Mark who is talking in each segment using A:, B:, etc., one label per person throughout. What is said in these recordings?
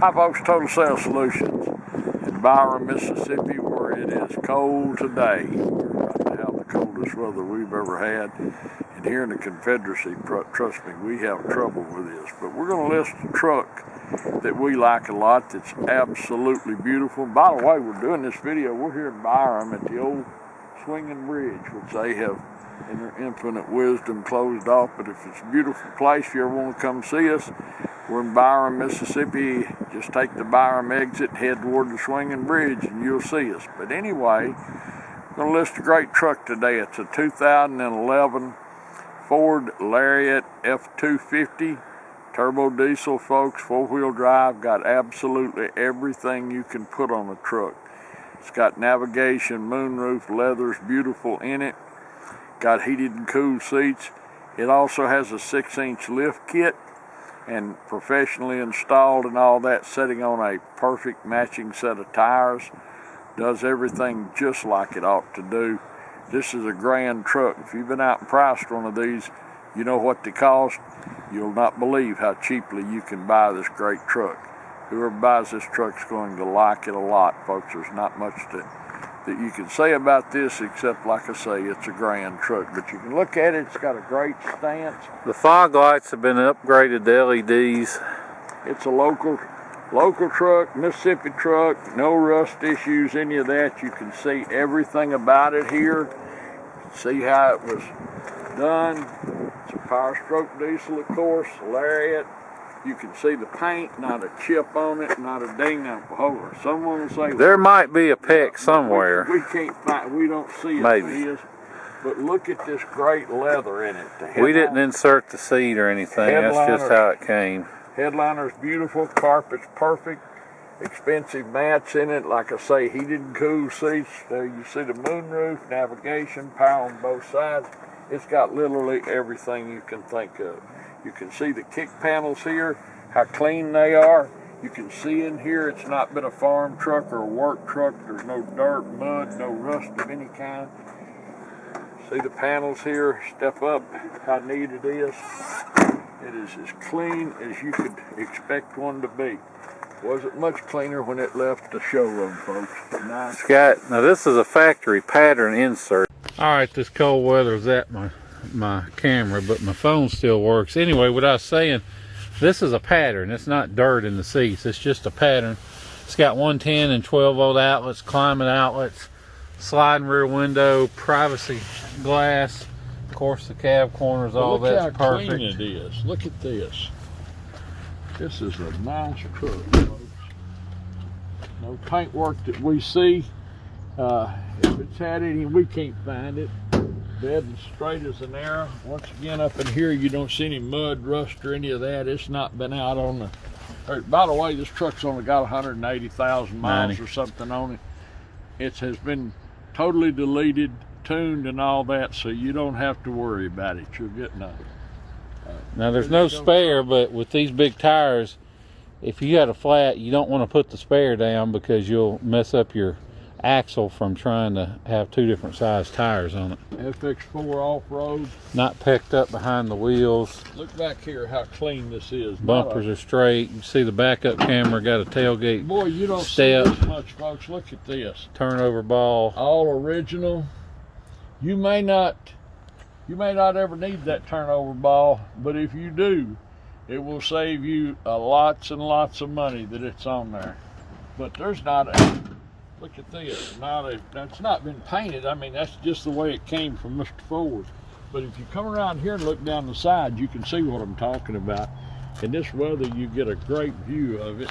A: Hi folks, Total Sales Solutions in Byron, Mississippi, where it is cold today. We're about to have the coldest weather we've ever had. And here in the Confederacy, trust me, we have trouble with this. But we're going to list a truck that we like a lot that's absolutely beautiful. And by the way, we're doing this video, we're here in Byron at the old swinging bridge, which they have in their infinite wisdom closed off. But if it's a beautiful place, if you ever want to come see us, we're in Byron, Mississippi. Just take the Byron exit, head toward the swinging bridge, and you'll see us. But anyway, I'm going to list a great truck today. It's a 2011 Ford Lariat F250 turbo diesel, folks, four-wheel drive. Got absolutely everything you can put on a truck. It's got navigation, moonroof, leather's beautiful in it. Got heated and cooled seats. It also has a 6-inch lift kit and professionally installed and all that, sitting on a perfect matching set of tires. Does everything just like it ought to do. This is a grand truck. If you've been out and priced one of these, you know what they cost. You'll not believe how cheaply you can buy this great truck. Whoever buys this truck's going to like it a lot, folks. There's not much that you can say about this, except, like I say, it's a grand truck. But you can look at it, it's got a great stance.
B: The fog lights have been upgraded to LEDs.
A: It's a local truck, Mississippi truck, no rust issues, any of that. You can see everything about it here. See how it was done. It's a power stroke diesel, of course, Lariat. You can see the paint, not a chip on it, not a ding on it. Someone will say
B: there might be a peck somewhere.
A: We can't find, we don't see it.
B: Maybe.
A: It is. But look at this great leather in it.
B: We didn't insert the seat or anything. That's just how it came.
A: Headliner's beautiful, carpet's perfect, expensive mats in it. Like I say, heated and cooled seats. There you see the moonroof, navigation, power on both sides. It's got literally everything you can think of. You can see the kick panels here, how clean they are. You can see in here it's not been a farm truck or a work truck. There's no dirt, mud, no rust of any kind. See the panels here, step up, how neat it is. It is as clean as you could expect one to be. Wasn't much cleaner when it left the showroom, folks. Nice.
B: Scott, now this is a factory pattern insert. All right, this cold weather is at my camera, but my phone still works. Anyway, what I was saying, this is a pattern. It's not dirt in the seats. It's just a pattern. It's got 110 and 12 volt outlets, climate outlets, sliding rear window, privacy glass. Of course, the cab corners, all that's perfect.
A: Look how clean it is. Look at this. This is a nice truck, folks. No paint work that we see. If it's had any, we can't find it. Dead and straight as an arrow. Once again, up in here, you don't see any mud, rust, or any of that. It's not been out on the... By the way, this truck's only got 180,000 miles or something on it. It has been totally deleted, tuned, and all that, so you don't have to worry about it. You'll get nothing.
B: Now, there's no spare, but with these big tires, if you got a flat, you don't want to put the spare down because you'll mess up your axle from trying to have two different size tires on it.
A: FX4 off-road.
B: Not pecked up behind the wheels.
A: Look back here how clean this is.
B: Bumpers are straight. You see the backup camera, got a tailgate.
A: Boy, you don't
B: step.
A: see this much, folks. Look at this.
B: Turnover ball.
A: All original. You may not ever need that turnover ball, but if you do, it will save you lots and lots of money that it's on there. But there's not a... Look at this. It's not been painted. I mean, that's just the way it came from Mr. Ford. But if you come around here and look down the side, you can see what I'm talking about. In this weather, you get a great view of it.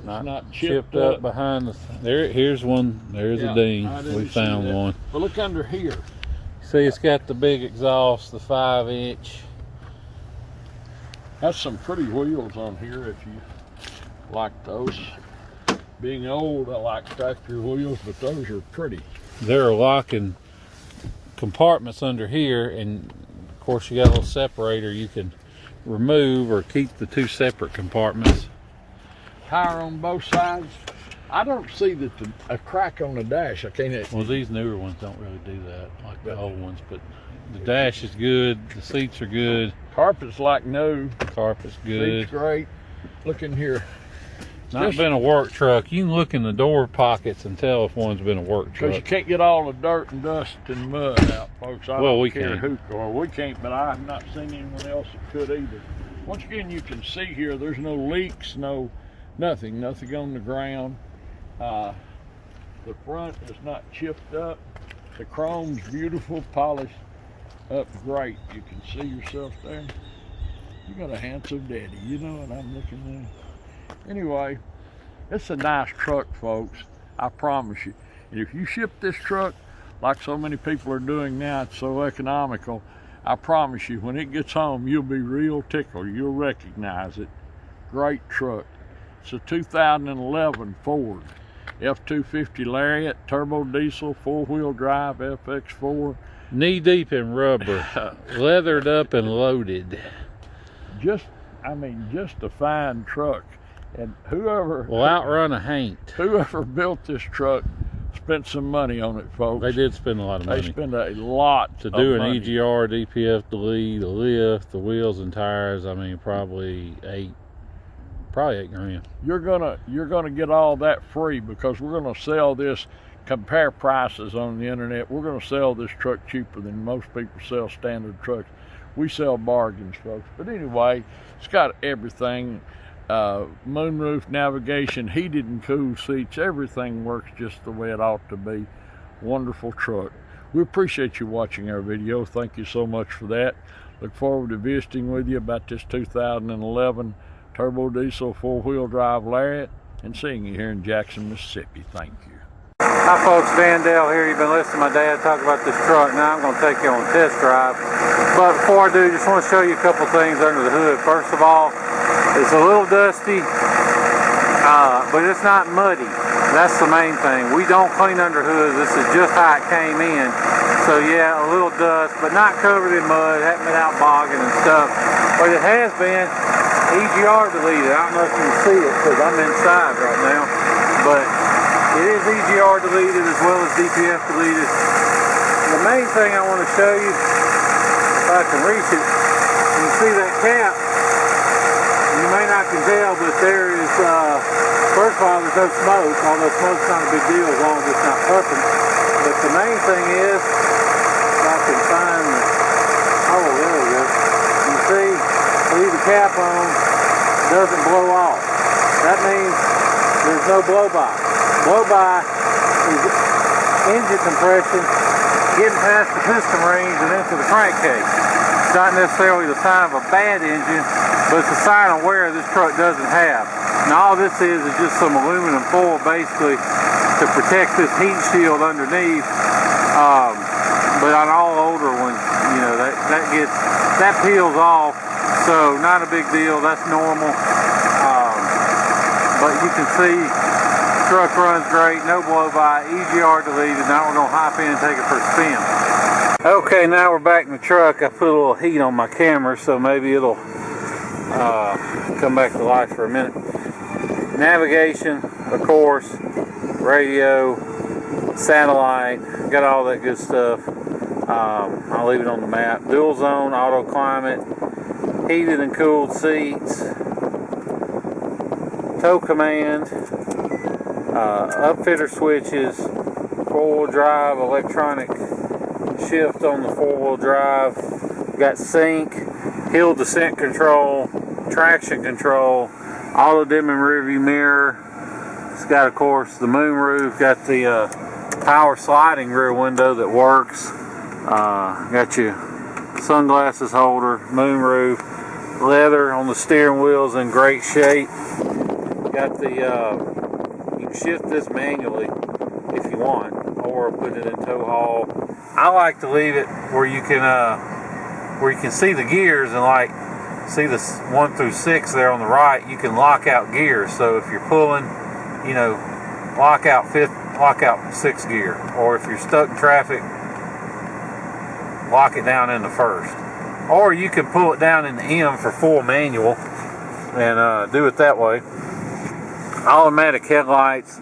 A: Not chipped up
B: behind the... Here's one. There's a ding. We found one.
A: But look under here.
B: See, it's got the big exhaust, the 5-inch.
A: That's some pretty wheels on here if you like those. Being old, I like tractor wheels, but those are pretty.
B: There are locking compartments under here, and of course you got a little separator you can remove or keep the two separate compartments.
A: Tire on both sides. I don't see a crack on the dash. I can't.
B: Well, these newer ones don't really do that like the old ones, but the dash is good. The seats are good.
A: Carpet's like new.
B: The carpet's good.
A: Seats great. Look in here.
B: Not been a work truck. You can look in the door pockets and tell if one's been a work truck.
A: Because you can't get all the dirt and dust and mud out, folks. I don't care who, or we can't, but I've not seen anyone else that could either. Once again, you can see here, there's no leaks, nothing on the ground. The front is not chipped up. The chrome's beautiful, polished up great. You can see yourself there. You got a handsome daddy, you know what I'm looking at. Anyway, it's a nice truck, folks. I promise you. And if you ship this truck like so many people are doing now, it's so economical, I promise you, when it gets home, you'll be real tickled. You'll recognize it. Great truck. It's a 2011 Ford F250 Lariat, turbo diesel, 4-wheel drive, FX4.
B: Knee deep in rubber, leathered up and loaded.
A: Just a fine truck. And whoever
B: will outrun a Haint.
A: Whoever built this truck spent some money on it, folks.
B: They did spend a lot of money.
A: They spent a lot
B: to do an EGR, DPF delete, the lift, the wheels and tires. I mean, probably $8 grand.
A: You're gonna get all that free, because we're gonna sell this. Compare prices on the internet. We're gonna sell this truck cheaper than most people sell standard trucks. We sell bargains, folks. But anyway, it's got everything. Moonroof, navigation, heated and cooled seats, everything works just the way it ought to be. Wonderful truck. We appreciate you watching our video. Thank you so much for that. Look forward to visiting with you about this 2011 turbo diesel 4-wheel drive Lariat and seeing you here in Jackson, Mississippi. Thank you.
B: Hi folks, Dan Dale here. You've been listening to my dad talk about this truck. Now I'm going to take you on a test drive. But before I do, just want to show you a couple things under the hood. First of all, it's a little dusty, but it's not muddy. That's the main thing. We don't clean under hoods. This is just how it came in. So yeah, a little dust, but not covered in mud. Hasn't been out bogging and stuff. But it has been EGR deleted. I don't know if you can see it because I'm inside right now. But it is EGR deleted as well as DPF deleted. The main thing I want to show you, if I can reach it, you can see that cap. You may not can tell, but there is, first of all, there's no smoke, although smoke's not a big deal as long as it's not puffing. But the main thing is, if I can find the, oh, there we go. You see, leave the cap on, it doesn't blow off. That means there's no blow-by. Blow-by is engine compression getting past the piston rings and into the crankcase. It's not necessarily the sign of a bad engine, but it's a sign of wear this truck doesn't have. Now all this is just some aluminum foil basically to protect this heat shield underneath. But on all older ones, you know, that peels off, so not a big deal. That's normal. But you can see the truck runs great, no blow-by, EGR deleted. Now we're gonna hop in and take it for a spin. Okay, now we're back in the truck. I put a little heat on my camera, so maybe it'll come back to life for a minute. Navigation, of course, radio, satellite, got all that good stuff. I'll leave it on the map. Dual zone, auto climate, heated and cooled seats, tow command, upfitter switches, 4-wheel drive, electronic shift on the 4-wheel drive, got sync, hill descent control, traction control, auto dimming rear view mirror. It's got, of course, the moonroof, got the power sliding rear window that works, got your sunglasses holder, moonroof, leather on the steering wheel's in great shape. Got the you can shift this manually if you want, or put it in tow haul. I like to leave it where you can see the gears, and like see the 1 through 6 there on the right. You can lock out gears. So if you're pulling, you know, lock out 6th gear, or if you're stuck in traffic, lock it down in the 1st. Or you can pull it down in the M for full manual and do it that way. Automatic headlights,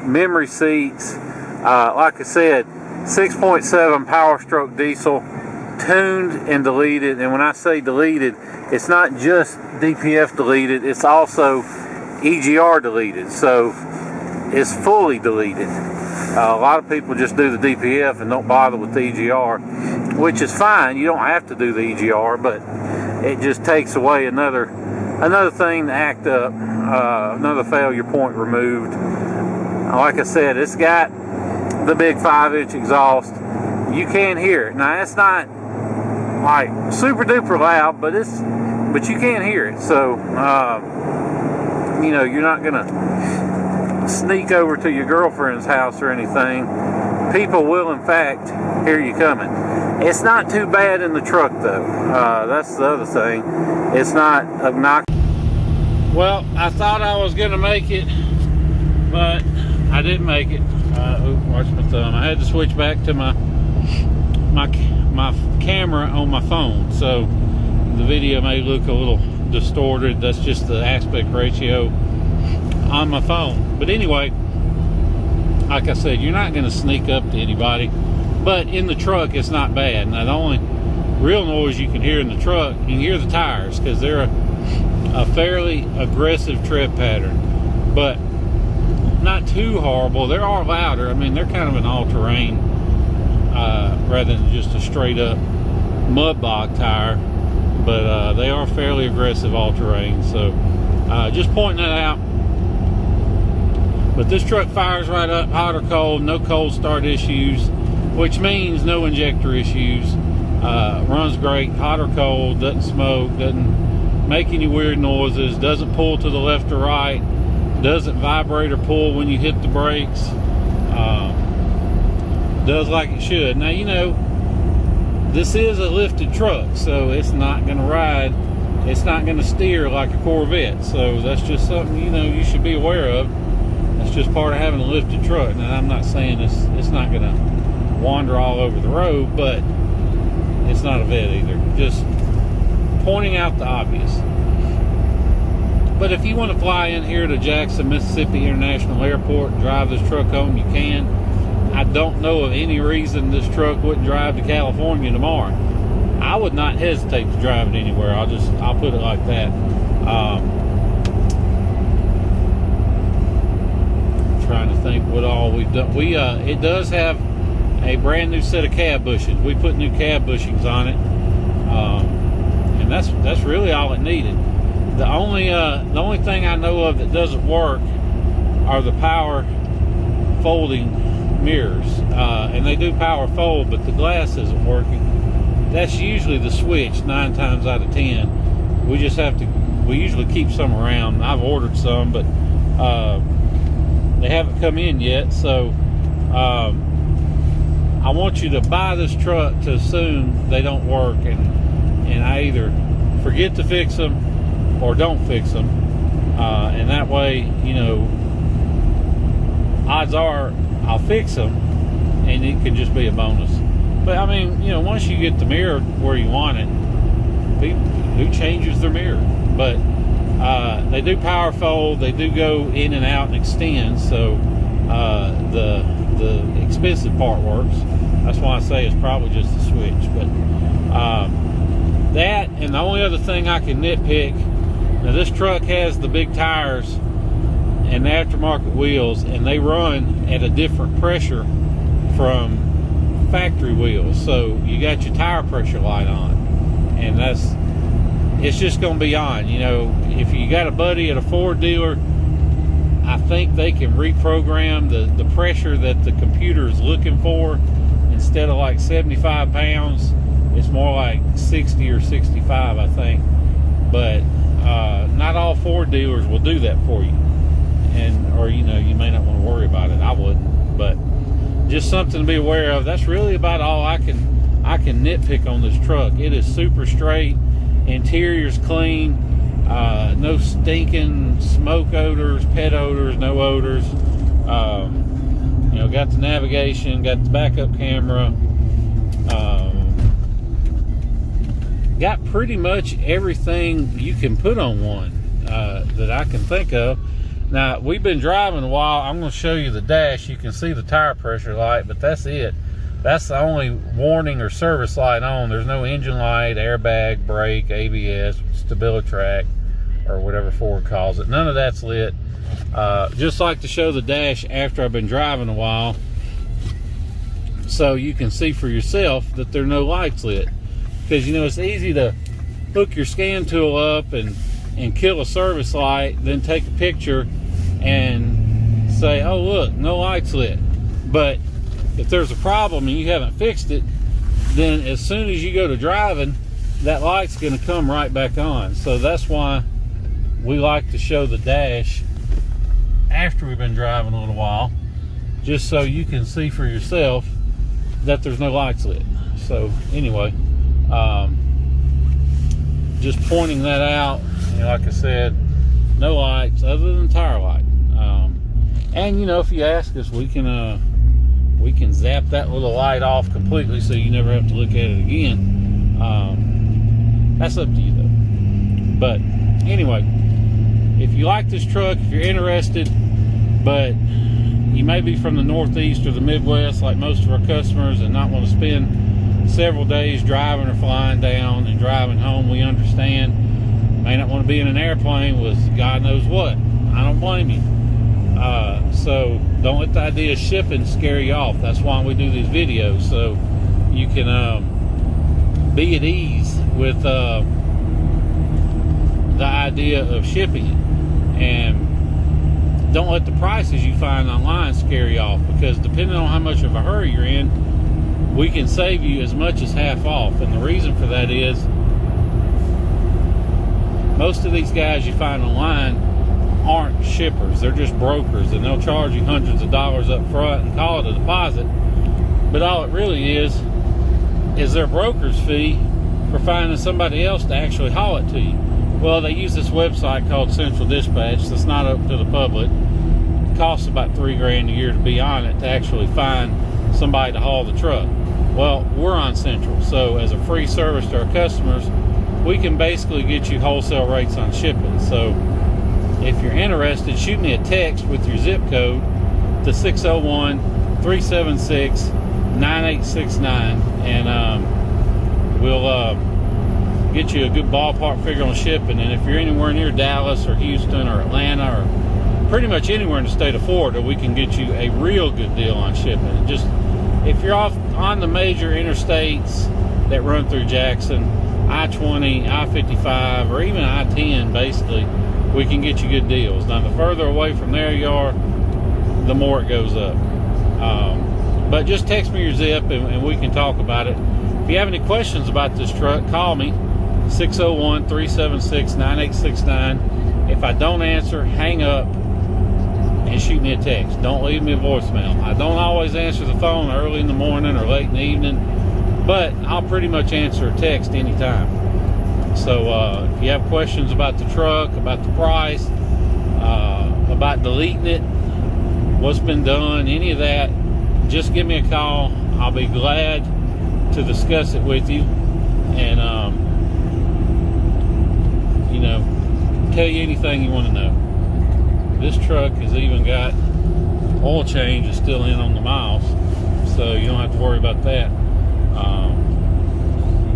B: memory seats, like I said, 6.7 Power Stroke diesel, tuned and deleted. And when I say deleted, it's not just DPF deleted, it's also EGR deleted, so it's fully deleted. A lot of people just do the DPF and don't bother with the EGR, which is fine. You don't have to do the EGR, but it just takes away another thing to act up, another failure point removed. Like I said, it's got the big 5-inch exhaust. You can hear it. Now it's not like super duper loud, but you can hear it. So you know, you're not gonna sneak over to your girlfriend's house or anything. People will in fact hear you coming. It's not too bad in the truck though. That's the other thing. It's not obnoxious. Well, I thought I was gonna make it, but I didn't make it. Watch my thumb. I had to switch back to my camera on my phone, so the video may look a little distorted. That's just the aspect ratio on my phone. But anyway, like I said, you're not going to sneak up to anybody, but in the truck it's not bad. Now the only real noise you can hear in the truck, you can hear the tires, because they're a fairly aggressive tread pattern, but not too horrible. They are louder. I mean, they're kind of an all-terrain rather than just a straight up mud bog tire, but they are fairly aggressive all-terrain. So just pointing that out. But this truck fires right up, hot or cold, no cold start issues, which means no injector issues. Runs great, hot or cold, doesn't smoke, doesn't make any weird noises, doesn't pull to the left or right, doesn't vibrate or pull when you hit the brakes. Does like it should. Now, you know, this is a lifted truck, so it's not going to ride, it's not going to steer like a Corvette. So that's just something, you know, you should be aware of. That's just part of having a lifted truck. Now, I'm not saying it's not going to wander all over the road, but it's not a vet either. Just pointing out the obvious. But if you want to fly in here to Jackson, Mississippi International Airport and drive this truck home, you can. I don't know of any reason this truck wouldn't drive to California tomorrow. I would not hesitate to drive it anywhere. I'll put it like that. Trying to think what all we've done. It does have a brand new set of cab bushings. We put new cab bushings on it, and that's really all it needed. The only thing I know of that doesn't work are the power folding mirrors, and they do power fold, but the glass isn't working. That's usually the switch 9 times out of 10. We usually keep some around. I've ordered some, but they haven't come in yet. So I want you to buy this truck to assume they don't work, and I either forget to fix them or don't fix them, and that way, you know, odds are I'll fix them and it can just be a bonus. But I mean, you know, once you get the mirror where you want it, who changes their mirror? But they do power fold, they do go in and out and extend, so the expensive part works. That's why I say it's probably just a switch. But that, and the only other thing I can nitpick, now this truck has the big tires and the aftermarket wheels, and they run at a different pressure from factory wheels. So you got your tire pressure light on, and it's just going to be on. You know, if you got a buddy at a Ford dealer, I think they can reprogram the pressure that the computer is looking for. Instead of like 75 pounds, it's more like 60 or 65, I think. But not all Ford dealers will do that for you. Or you know, you may not want to worry about it. I wouldn't, but just something to be aware of. That's really about all I can nitpick on this truck. It is super straight, interior's clean, no stinking smoke odors, pet odors, no odors. You know, got the navigation, got the backup camera, got pretty much everything you can put on one that I can think of. Now, we've been driving a while. I'm going to show you the dash. You can see the tire pressure light, but that's it. That's the only warning or service light on. There's no engine light, airbag, brake, ABS, StabiliTrak, or whatever Ford calls it. None of that's lit. Just like to show the dash after I've been driving a while, so you can see for yourself that there are no lights lit. Because, you know, it's easy to hook your scan tool up and kill a service light, then take a picture and say, oh look, no lights lit. But if there's a problem and you haven't fixed it, then as soon as you go to driving, that light's going to come right back on. So that's why we like to show the dash after we've been driving a little while, just so you can see for yourself that there's no lights lit. So anyway, just pointing that out. You know, like I said, no lights other than tire light. And you know, if you ask us, we can zap that little light off completely, so you never have to look at it again. That's up to you though. But anyway, if you like this truck, if you're interested, but you may be from the Northeast or the Midwest like most of our customers and not want to spend several days driving or flying down and driving home, we understand. May not want to be in an airplane with God knows what. I don't blame you. So don't let the idea of shipping scare you off. That's why we do these videos, so you can be at ease with the idea of shipping it. And don't let the prices you find online scare you off, because depending on how much of a hurry you're in, we can save you as much as half off. And the reason for that is most of these guys you find online aren't shippers. They're just brokers, and they'll charge you hundreds of dollars up front and call it a deposit. But all it really is their broker's fee for finding somebody else to actually haul it to you. Well, they use this website called Central Dispatch that's not open to the public. It costs about $3,000 a year to be on it to actually find somebody to haul the truck. Well, we're on Central, so as a free service to our customers, we can basically get you wholesale rates on shipping. So if you're interested, shoot me a text with your zip code to 601-376-9869, and we'll get you a good ballpark figure on shipping. And if you're anywhere near Dallas or Houston or Atlanta or pretty much anywhere in the state of Florida, we can get you a real good deal on shipping. And just if you're off on the major interstates that run through Jackson, I-20, I-55, or even I-10, basically, we can get you good deals. Now, the further away from there you are, the more it goes up. But just text me your zip and we can talk about it. If you have any questions about this truck, call me, 601-376-9869. If I don't answer, hang up and shoot me a text. Don't leave me a voicemail. I don't always answer the phone early in the morning or late in the evening, but I'll pretty much answer a text anytime. So if you have questions about the truck, about the price, about deleting it, what's been done, any of that, just give me a call. I'll be glad to discuss it with you and you know, tell you anything you want to know. This truck has even got oil change is still in on the miles, so you don't have to worry about that.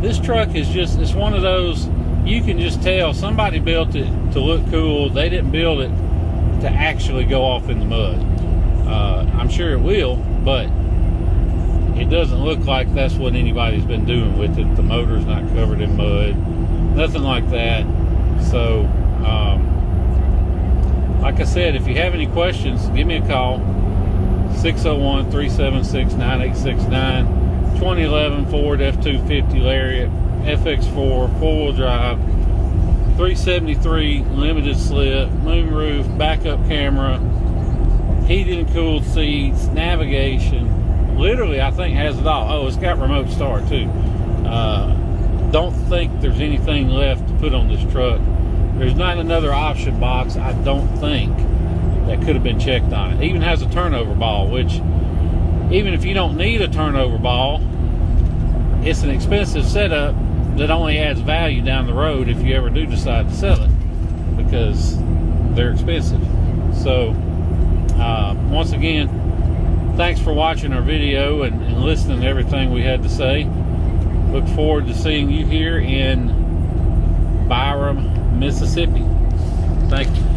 B: This truck is just, it's one of those, you can just tell somebody built it to look cool. They didn't build it to actually go off in the mud. I'm sure it will, but it doesn't look like that's what anybody's been doing with it. The motor's not covered in mud, nothing like that. So like I said, if you have any questions, give me a call, 601-376-9869. 2011 Ford F250 Lariat, FX4, four-wheel drive, 373 limited slip, moonroof, backup camera, heated and cooled seats, navigation. Literally, I think has it all. Oh, it's got remote start too. Don't think there's anything left to put on this truck. There's not another option box, I don't think, that could have been checked on it. It even has a turnover ball, which even if you don't need a turnover ball, it's an expensive setup that only adds value down the road if you ever do decide to sell it, because they're expensive. So once again, thanks for watching our video and listening to everything we had to say. Look forward to seeing you here in Byram, Mississippi. Thank you.